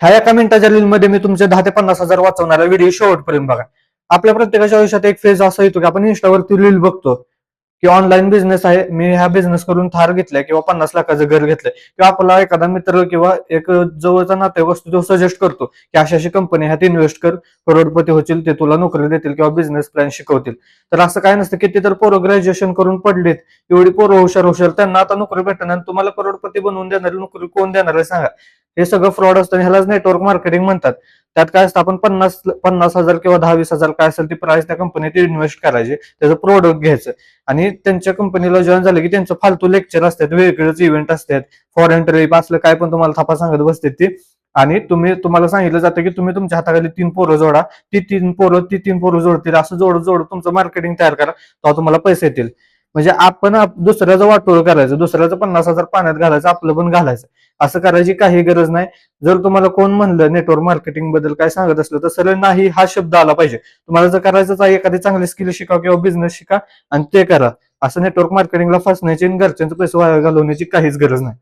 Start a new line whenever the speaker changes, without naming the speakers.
ह्या एका मिनिटाच्या रीलमध्ये मी तुमचे 10 ते 50,000 वाचवणारा व्हिडिओ शेवटपर्यंत बघा. आपल्या प्रत्येकाच्या आयुष्यात एक फेज असा येतो की आपण इंस्टावरती रील बघतो की ऑनलाईन बिझनेस आहे, मी ह्या बिझनेस करून थार घेतलाय किंवा 50 लाखाचं घर घेतलंय, किंवा आपला एखादा मित्र किंवा एक जवळचा नातेवाईक असतो तो सजेस्ट करतो की अशी अशी कंपनी ह्यात इन्व्हेस्ट कर, करोडपती होतील, ते तुला नोकरी देतील किंवा बिझनेस प्लॅन शिकवतील. तर असं काय नसतं. किती तर पोरं ग्रॅज्युएशन करून पडलेत, एवढी पोरं हुशार त्यांना आता नोकरी भेटणार, आणि तुम्हाला करोडपती बनवून देणारी नोकरी कोण देणार आहे सांगा. हे सगळं फ्रॉड असतं, ह्यालाच नेटवर्क मार्केटिंग म्हणतात. त्यात काय असतं, आपण 50,000 किंवा 10-20,000 काय असेल ती प्राइस त्या कंपनीत इन्व्हेस्ट करायची, त्याचं प्रोडक्ट घ्यायचं, आणि त्यांच्या कंपनीला जॉईन झालं की त्यांचं फालतू लेक्चर असतात, वेगळेच इव्हेंट असतात, फॉरेन ट्रिप असलं काय पण तुम्हाला थापा सांगत बसते ती. आणि तुम्हाला सांगितलं जातं की तुम्ही तुमच्या हाताखाली 3 पोरं जोडा, ती 3 पोरं जोडतील, असं जोडत तुमचं मार्केटिंग तयार करा, तेव्हा तुम्हाला पैसे येतील. म्हणजे आपण दुसऱ्याचं वाटोळ करायचं, दुसऱ्याचं 50,000 पाण्यात घालायचं, आपलं पण घालायचं. असं करायची काही गरज नाही. जर तुम्हाला कोण म्हणलं नेटवर्क मार्केटिंग बद्दल काय सांगत असलं तर सरळ नाही हा शब्द आला पाहिजे. तुम्हाला जर करायचंच आहे, एखादी चांगली स्किल शिका किंवा बिझनेस शिका आणि ते करा. असं नेटवर्क मार्केटिंगला फसण्याची आणि घरच्यांचे पैसे वाया घालवण्याची काहीच गरज नाही.